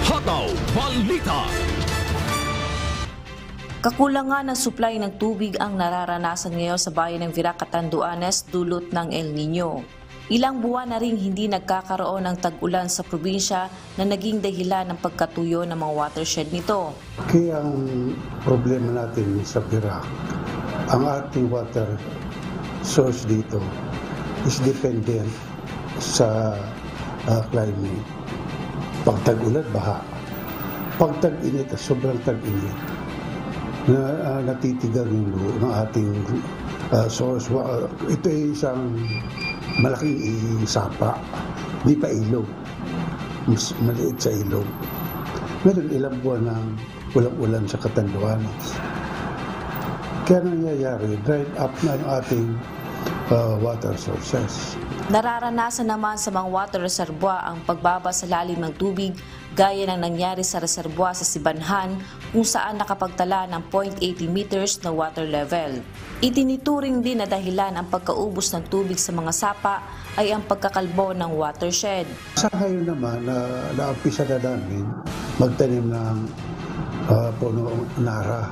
Hataw Balita. Kakulangan ng supply ng tubig ang nararanasan ngayon sa bayan ng Birac, Catanduanes dulot ng El Nino. Ilang buwan na rin hindi nagkakaroon ng tag-ulan sa probinsya na naging dahilan ng pagkatuyo ng mga watershed nito. Kaya ang problema natin sa Birac, ang ating water source dito is dependent sa climate. Pag tag-ulan, baha. Pag tag-init, sobrang tag-init, na natitigan yung luho ng ating source. Ito ay isang malaking sapa, di pa ilog, mas maliit sa ilog. Meron ilang buwan ng walang ulan sa Catanduanes. Kaya nangyayari, dried up na yung ating water sources. Nararanasan naman sa mga water reservoir ang pagbaba sa lalim ng tubig gaya ng nangyari sa reservoir sa Sibanhan kung saan nakapagtala ng 0.80 meters na water level. Itinituring din na dahilan ang pagkaubos ng tubig sa mga sapa ay ang pagkakalbo ng watershed. Sa ngayon naman, naumpisa na namin magtanim ng puno nara.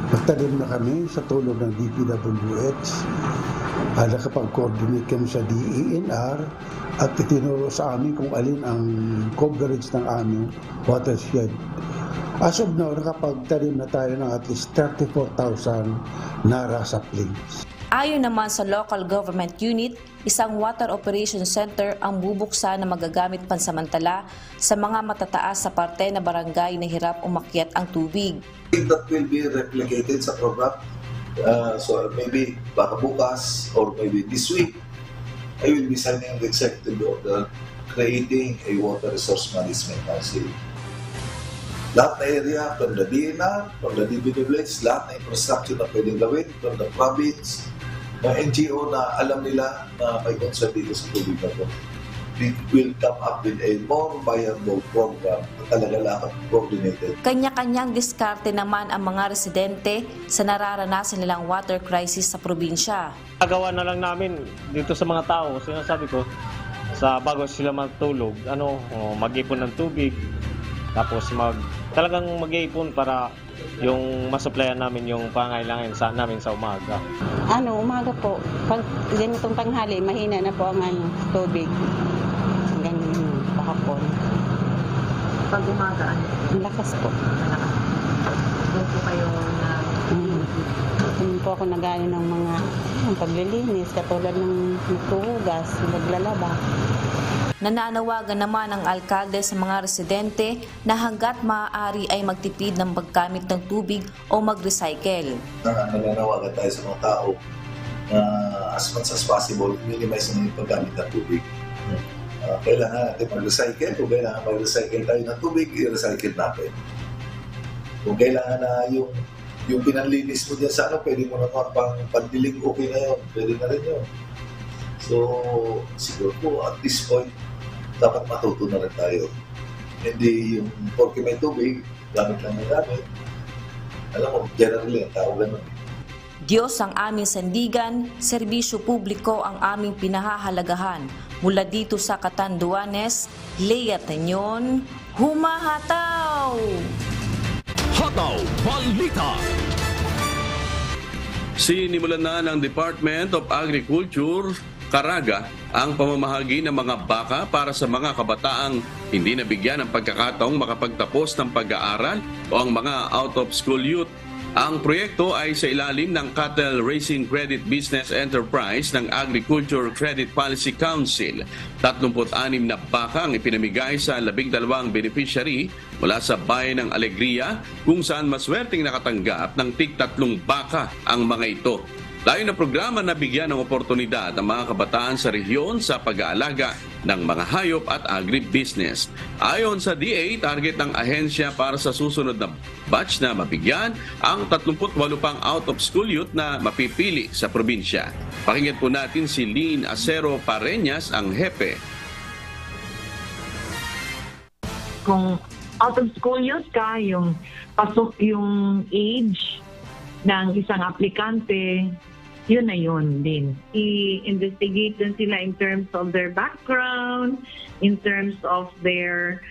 Magtanim na kami sa tulong ng DPWH. Nakapag-coordinate kami sa DENR at itinuro sa amin kung alin ang coverage ng aming watershed. As of now, nakapagtanim na tayo ng at least 34,000 nara saplings. Ayon naman sa local government unit, isang water operation center ang bubuksan na magagamit pansamantala sa mga matataas sa parte na barangay na hirap umakyat ang tubig. That will be replicated sa program. So maybe baka bukas or maybe this week, I will be signing the executive order creating a water resource management council. Lahat na area, from the DNR, from the DPWH, lahat na infrastructure na pwedeng gawin, from the province, ng NGO na alam nila na may concern dito sa tubig na ito. We will come up with a more viable program na talaga lahat coordinated. Kanya-kanyang diskarte naman ang mga residente sa nararanasan nilang water crisis sa probinsya. Nagawa na lang namin dito sa mga tao, sinasabi ko, sa bago sila matulog, mag-ipon ng tubig, tapos talagang mag-ipon para yung masupplyan namin yung pangailangan namin sa umaga. Umaga po, pag ganitong tanghali, mahina na po ang tubig. Ganyan pakapon. Pag umaga, ang lakas po. Doon po kayo na... Doon po ako nag-ano ng mga paglilinis, katulad ng nagtuhugas, naglalaba. Nananawagan naman ang alkalde sa mga residente na hanggat maaari ay magtipid ng paggamit ng tubig o mag-recycle. Nananawagan tayo sa mga tao as much as possible, minimize na yung paggamit ng tubig. Kailangan natin mag-recycle. Kung kailangan mag-recycle tayo ng tubig, i-recycle natin. Kung kailangan na yung pinanlinis mo dyan sa pwede mo naman pang-pandilig, okay na yun. Pwede na rin yun. So, siguro po, at this point, dapat matuto na rin tayo. Hindi yung porke may tubig, gamit lang ng gamit. Alam mo, generally, ang tao ganun. Diyos ang aming sandigan, serbisyo publiko ang aming pinahahalagahan. Mula dito sa Catanduanes, Lea Tañon, humahataw! Hataw Balita. Sinimulan na ng Department of Agriculture, Caraga, ang pamamahagi ng mga baka para sa mga kabataang hindi nabigyan ng pagkakataong makapagtapos ng pag-aaral o ang mga out-of-school youth. Ang proyekto ay sa ilalim ng Cattle Raising Credit Business Enterprise ng Agriculture Credit Policy Council. 36 na baka ang ipinamigay sa 12 beneficiary mula sa bayan ng Alegria, kung saan maswerteng nakatanggap ng tig-3 baka ang mga ito. Layo ng programa na bigyan ng oportunidad ang mga kabataan sa rehiyon sa pag-aalaga ng mga hayop at agribusiness. Ayon sa DA, target ng ahensya para sa susunod na batch na mabigyan ang 38 pang out-of-school youth na mapipili sa probinsya. Pakinggan po natin si Lynn Acero Pareñas, ang hepe. Kung out-of-school youth ka, yung pasok yung age ng isang aplikante, yun na yun din. I-investigate din sila in terms of their background, in terms of their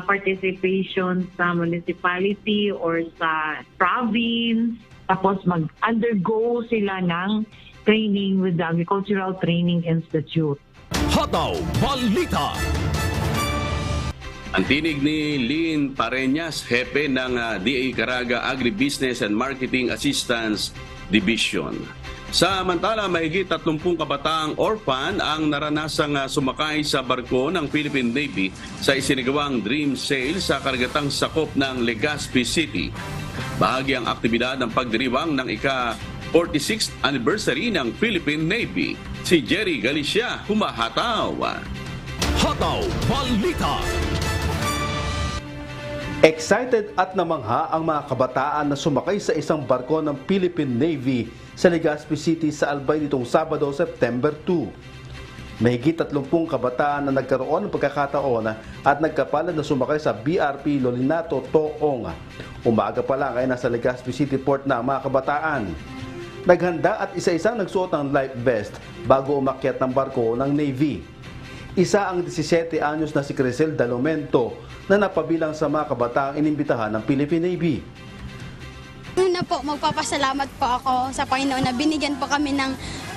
participation sa municipality or sa province. Tapos mag-undergo sila ng training with the Agricultural Training Institute. Hataw Balita. Ang tinig ni Lynn Pareñas, hepe ng DA Caraga Agribusiness and Marketing Assistance Division. Samantala, mahigit 30 kabataang orphan ang naranasang sumakay sa barko ng Philippine Navy sa isinagawang Dream Sail sa karagatang sakop ng Legazpi City. Bahagi ang aktibidad ng pagdiriwang ng ika-46th anniversary ng Philippine Navy. Si Jerry Galicia, humahataw. Hataw Balita. Excited at namangha ang mga kabataan na sumakay sa isang barko ng Philippine Navy sa Legazpi City sa Albay nitong Sabado, September 2. Mahigit 30 kabataan na nagkaroon ng pagkakataon at nagkapalad na sumakay sa BRP Lolinato Toong. Umaga pa lang ay nasa Legazpi City Port na ang mga kabataan. Naghanda at isa-isang nagsuot ng life vest bago umakyat ng barko ng Navy. Isa ang 17 anyos na si Crisel Dalomento na napabilang sa mga kabataang inimbitahan ng Philippine Navy. Una po, magpapasalamat po ako sa Panginoon na binigyan po kami ng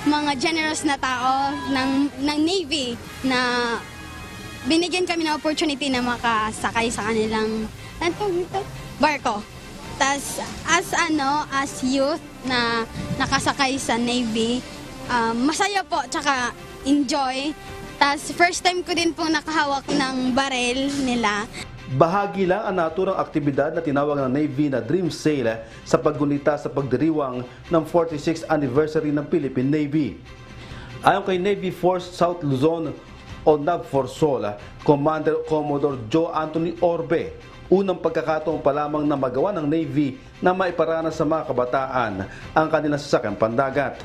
mga generous na tao ng Navy na binigyan kami ng opportunity na makasakay sa kanilang barko. Tas as youth na nakasakay sa Navy, masaya po tsaka enjoy. Tas first time ko din pong nakahawak ng barel nila. Bahagi lang ang naturang aktibidad na tinawag ng Navy na Dream Sail sa paggunita sa pagdiriwang ng 46th anniversary ng Philippine Navy. Ayon kay Navy Force South Luzon o NAVFORSOL, Commander Commodore Joe Anthony Orbe, unang pagkakataon pa lamang na magawa ng Navy na maiparanas sa mga kabataan ang kanilang sasakyang pandagat.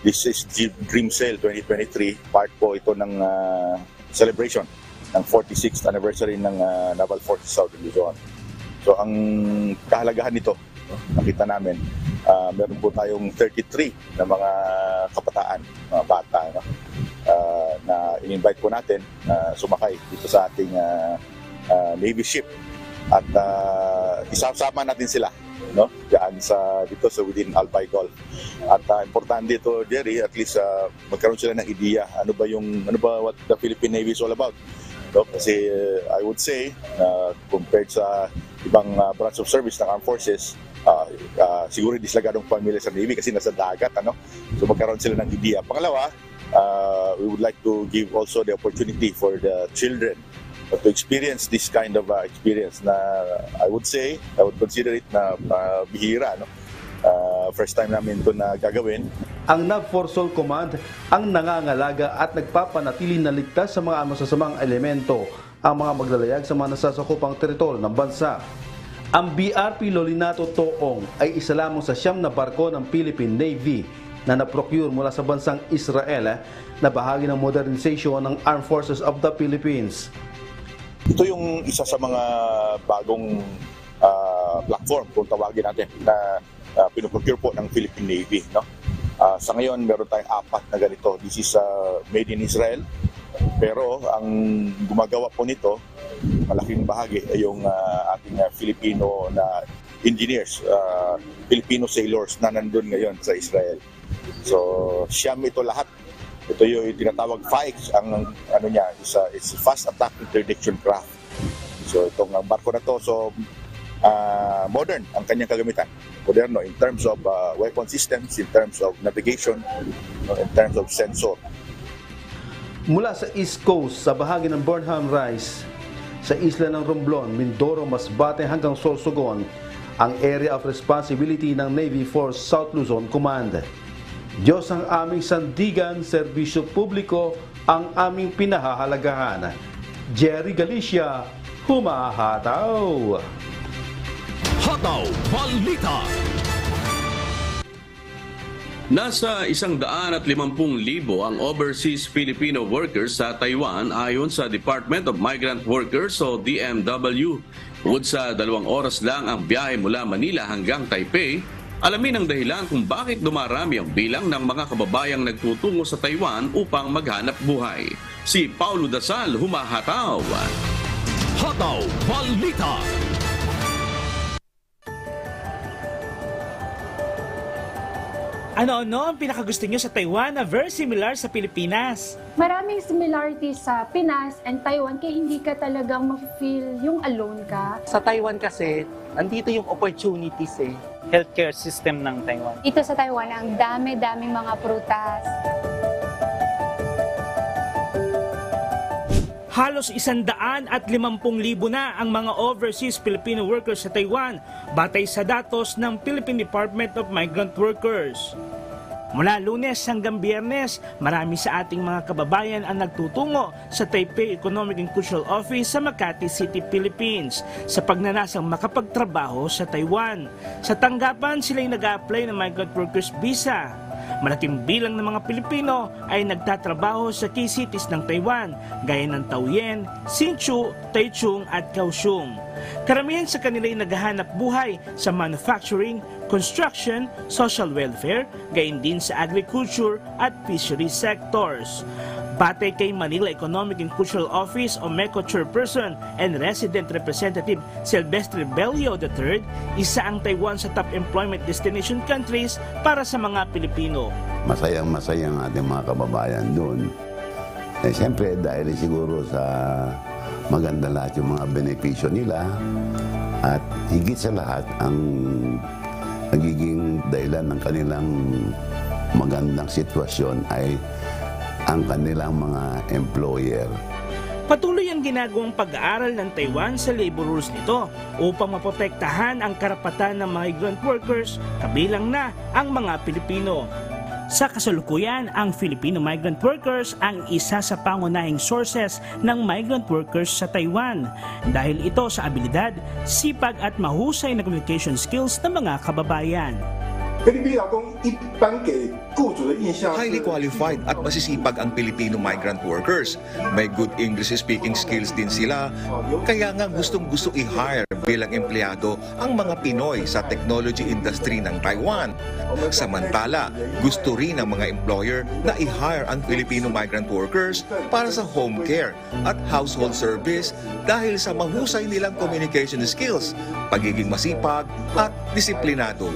This is Dream Sail 2023, part po ito ng celebration ng 46th anniversary ng Naval Forces South Luzon. So ang kahalagahan nito, nakita namin, meron po tayong 33 na mga kabataan, mga bata, na in-invite po natin sumakay dito sa ating Navy ship. At isasama natin sila, no, diyan dito sa within Albay Gulf. At importante dito, Jerry, at least magkaroon sila ng ideya ano ba what the Philippine Navy is all about. No? Kasi I would say compared sa ibang branch of service ng armed forces, siguro hindi sila ganong familiar sa Navy kasi nasa dagat, ano. So magkaroon sila ng ideya. Pangalawa, we would like to give also the opportunity for the children to experience this kind of experience na I would consider it na bihira, no? First time namin ito na gagawin. Ang NAVFOR Command ang nangangalaga at nagpapanatili na ligtas sa mga masasamang elemento ang mga maglalayag sa mga nasasakupang teritoryo ng bansa. Ang BRP Lolinato Toong ay isa lamang sa 9 na barko ng Philippine Navy na naprocure mula sa bansang Israel na bahagi ng modernization ng Armed Forces of the Philippines. Ito yung isa sa mga bagong platform kung tawagin natin na pinoprocure po ng Philippine Navy, no? Sa ngayon, meron tayong 4 na ganito. This is made in Israel. Pero ang gumagawa po nito, malaking bahagi ay yung ating Filipino na engineers, Filipino sailors na nandun ngayon sa Israel. So, siyam ito lahat. Ito yung tinatawag FAICS. Ang ano niya, it's Fast Attack Interdiction Craft. So, itong barko na to, so modern ang kanyang kagamitan. Moderno in terms of weapon systems, in terms of navigation, in terms of sensor. Mula sa East Coast, sa bahagi ng Burnham Rise, sa isla ng Romblon, Mindoro, Masbate hanggang Sorsogon, ang area of responsibility ng Navy Force South Luzon Command. Diyos ang aming sandigan, serbisyo publiko ang aming pinahahalagahan. Jerry Galicia, humahataw! Hataw Balita. Nasa 150,000 ang overseas Filipino workers sa Taiwan ayon sa Department of Migrant Workers o DMW. Bukod sa 2 oras lang ang biyahe mula Manila hanggang Taipei, alamin ang dahilan kung bakit dumarami ang bilang ng mga kababayang nagtutungo sa Taiwan upang maghanap buhay. Si Paulo Dasal, humahataw. Hataw Balita. Ano-ano ang pinakagusto nyo sa Taiwan na very similar sa Pilipinas? Maraming similarities sa Pinas and Taiwan kaya hindi ka talagang ma-feel yung alone ka. Sa Taiwan kasi, andito yung opportunities eh. Healthcare system ng Taiwan. Dito sa Taiwan, ang dami-daming mga prutas. Halos 150,000 na ang mga overseas Filipino workers sa Taiwan batay sa datos ng Philippine Department of Migrant Workers. Mula Lunes hanggang Biyernes, marami sa ating mga kababayan ang nagtutungo sa Taipei Economic and Cultural Office sa Makati City, Philippines sa pagnanasang makapagtrabaho sa Taiwan. Sa tanggapan, sila'y nag-a-apply ng Migrant Workers Visa. Malaking bilang ng mga Pilipino ay nagtatrabaho sa key cities ng Taiwan gaya ng Taoyuan, Hsinchu, Taichung at Kaohsiung. Karamihan sa kanila ay naghahanap buhay sa manufacturing, construction, social welfare, gayon din sa agriculture at fishery sectors. Batay kay Manila Economic and Cultural Office o MECO Chairperson and Resident Representative Silvestre Bello III, isa ang Taiwan sa top employment destination countries para sa mga Pilipino. Masayang-masaya ang ating mga kababayan doon. Siyempre dahil siguro sa maganda lahat yung mga benepisyo nila at higit sa lahat ang nagiging dahilan ng kanilang magandang sitwasyon ay ang kanilang mga employer. Patuloy ang ginagawang pag-aaral ng Taiwan sa labor rules nito upang maprotektahan ang karapatan ng migrant workers, kabilang na ang mga Pilipino. Sa kasalukuyan, ang Filipino migrant workers ang isa sa pangunahing sources ng migrant workers sa Taiwan dahil ito sa abilidad, sipag at mahusay na communication skills ng mga kababayan. Highly qualified at masisipag ang Filipino migrant workers. May good English speaking skills din sila, kaya nga gustong-gusto i-hire bilang empleyado ang mga Pinoy sa technology industry ng Taiwan. Samantala, gusto rin ng mga employer na i-hire ang Filipino migrant workers para sa home care at household service dahil sa mahusay nilang communication skills, pagiging masipag at disiplinado.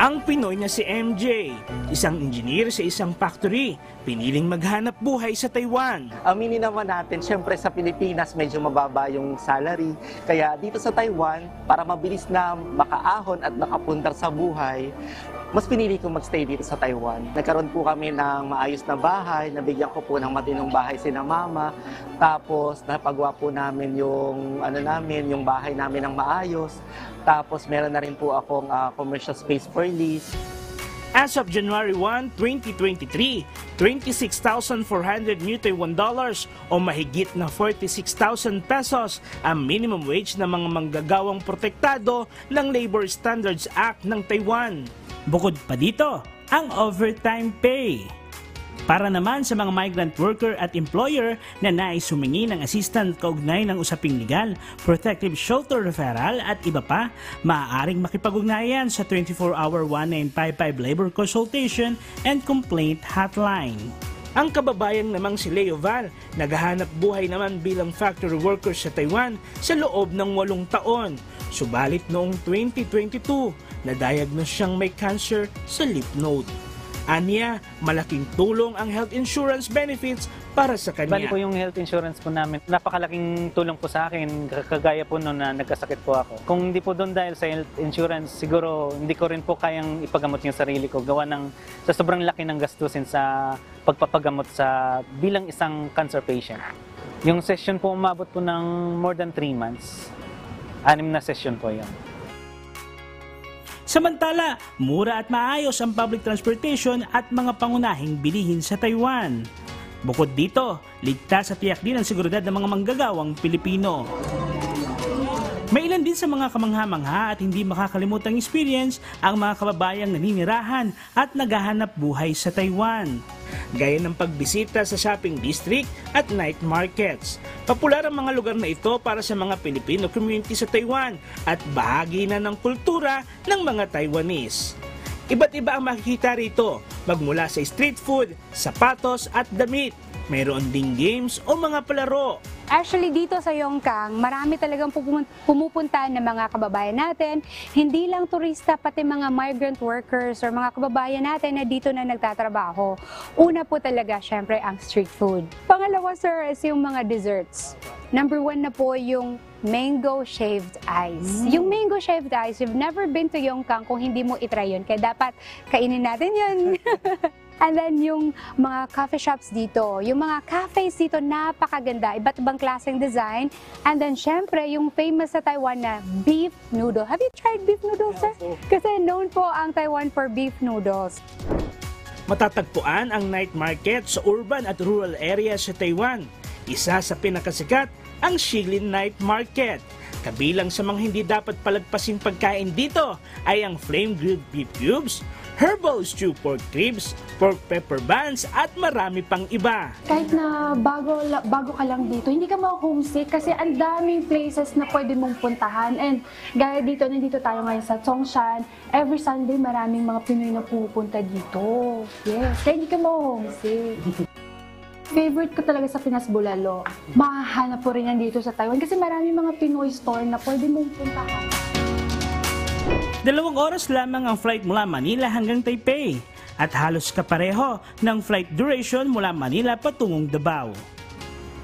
Ang Pinoy na si MJ, isang engineer sa isang factory, piniling maghanap buhay sa Taiwan. Aminin naman natin, syempre sa Pilipinas medyo mababa yung salary. Kaya dito sa Taiwan, para mabilis na makaahon at makapundar sa buhay, mas pinili kong magstay dito sa Taiwan. Nagkaroon po kami ng maayos na bahay, nabigyan ko po ng matinong bahay sina mama. Tapos napagawa po namin yung yung bahay namin ng maayos. Tapos meron na rin po akong commercial space for lease. As of January 1, 2023, 26,400 new Taiwan dollars o mahigit na 46,000 pesos ang minimum wage ng mga manggagawang protektado ng Labor Standards Act ng Taiwan. Bukod pa dito, ang overtime pay. Para naman sa mga migrant worker at employer na nais humingi ng assistant kaugnay ng usaping legal, protective shelter referral at iba pa, maaaring makipag-ugnayan sa 24-hour 1955 labor consultation and complaint hotline. Ang kababayan namang si Leo Val, naghahanap buhay naman bilang factory worker sa Taiwan sa loob ng 8 taon. Subalit noong 2022, na-diagnose siyang may cancer sa lymph node. Anya, malaking tulong ang health insurance benefits para sa kanya. Bali po yung health insurance po namin, napakalaking tulong po sa akin, kagaya po noon na nagkasakit po ako. Kung hindi po doon dahil sa health insurance, siguro hindi ko rin po kayang ipagamot yung sarili ko, gawa ng sa sobrang laki ng gastusin sa pagpapagamot sa bilang isang cancer patient. Yung session po umabot po ng more than 3 months. 6 na session po yun. Samantala, mura at maayos ang public transportation at mga pangunahing bilihin sa Taiwan. Bukod dito, ligtas at tiyak din ang seguridad ng mga manggagawang Pilipino. May ilan din sa mga kamangha-mangha at hindi makakalimutang experience ang mga kababayang naninirahan at naghahanap buhay sa Taiwan. Gaya ng pagbisita sa shopping district at night markets. Popular ang mga lugar na ito para sa mga Filipino community sa Taiwan at bahagi na ng kultura ng mga Taiwanese. Iba't iba ang makikita rito, magmula sa street food, sapatos at damit. Mayroon ding games o mga palaro. Actually, dito sa Yongkang, marami talagang pumupunta ng mga kababayan natin. Hindi lang turista, pati mga migrant workers or mga kababayan natin na dito na nagtatrabaho. Una po talaga, syempre, ang street food. Pangalawa, sir, is yung mga desserts. Number 1 na po yung mango shaved ice. Yung mango shaved ice, you've never been to Yongkang kung hindi mo itry yun. Kaya dapat kainin natin yun. And then yung mga coffee shops dito, yung mga cafes dito napakaganda, iba't ibang klaseng design. And then syempre yung famous sa Taiwan na beef noodle. Have you tried beef noodles, sir? Kasi known po ang Taiwan for beef noodles. Matatagpuan ang night market sa urban at rural areas sa Taiwan. Isa sa pinakasikat ang Shilin Night Market. Kabilang sa mga hindi dapat palagpasin pagkain dito ay ang flame-grilled beef cubes, herbal stew pork ribs, pork pepper buns at marami pang iba. Kahit na bago ka lang dito, hindi ka ma-homesick kasi ang daming places na pwede mong puntahan. And gaya dito, nandito tayo ngayon sa Zhongshan. Every Sunday, maraming mga Pinoy na pupunta dito. Yes, kaya hindi ka ma-homesick. Favorite ko talaga sa Pinas Bulalo. Mahahanap po rin yan dito sa Taiwan kasi marami mga Pinoy store na pwede mong puntahan. 2 oras lamang ang flight mula Manila hanggang Taipei at halos kapareho ng flight duration mula Manila patungong Davao.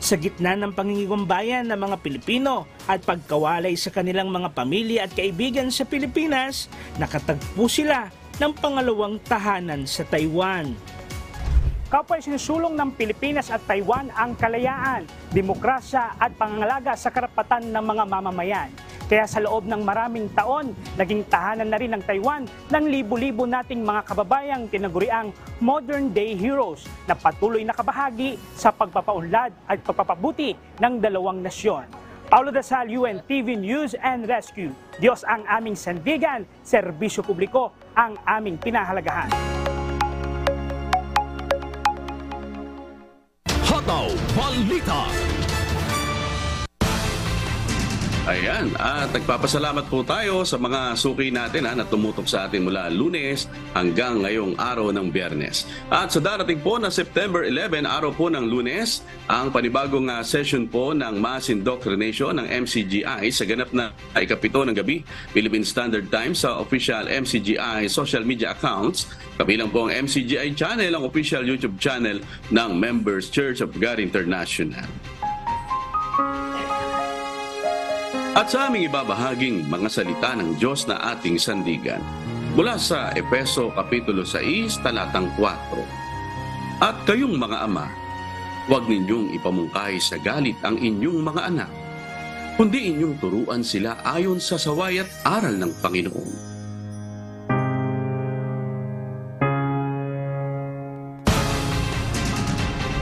Sa gitna ng pangingigumbayan ng mga Pilipino at pagkawalay sa kanilang mga pamilya at kaibigan sa Pilipinas, nakatagpo sila ng pangalawang tahanan sa Taiwan. Kapwa sinusulong ng Pilipinas at Taiwan ang kalayaan, demokrasya at pangangalaga sa karapatan ng mga mamamayan. Kaya sa loob ng maraming taon, naging tahanan na rin ng Taiwan ng libo-libo nating mga kababayang tinaguriang modern day heroes na patuloy na kabahagi sa pagpapaunlad at pagpapabuti ng dalawang nasyon. Paulo Dasal, UNTV News and Rescue. Diyos ang aming sandigan, serbisyo publiko ang aming pinahalagahan. Hataw Balita. Ayan, at nagpapasalamat po tayo sa mga suki natin na tumutok sa atin mula Lunes hanggang ngayong araw ng Biyernes. At sa darating po na September 11, araw po ng Lunes, ang panibagong session po ng Mass Indoctrination ng MCGI sa ganap na ikapito ng gabi, Philippine Standard Time sa official MCGI social media accounts. Kabilang po ang MCGI channel, ang official YouTube channel ng Members Church of God International. At sa aming ibabahaging mga salita ng Diyos na ating sandigan mula sa Efeso Kapitulo 6, talatang 4. At kayong mga ama, huwag ninyong ipamungkahi sa galit ang inyong mga anak. kundi inyong turuan sila ayon sa saway at aral ng Panginoon.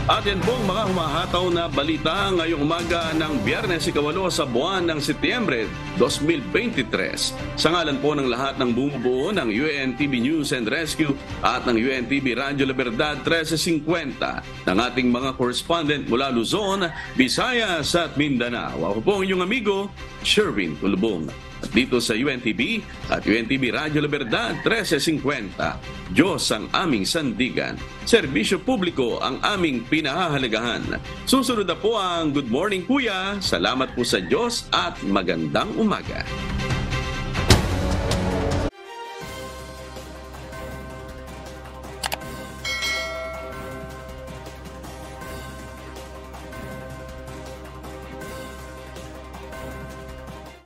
At yan pong mga humahataw na balita ngayong umaga ng Biyernes, 8 sa buwan ng Setyembre 2023. Sa ngalan po ng lahat ng bumubuo ng UNTV News and Rescue at ng UNTV Radyo La Verdad 1350 ng ating mga correspondent mula Luzon, Visayas at Mindanao. Ako po ang inyong amigo, Sherwin Tulubong. At dito sa UNTV at UNTV Radyo La Verdad 1350, Diyos ang aming sandigan. Serbisyo publiko ang aming pinahahalagahan. Susunod na po ang Good Morning Kuya. Salamat po sa Diyos at magandang umaga.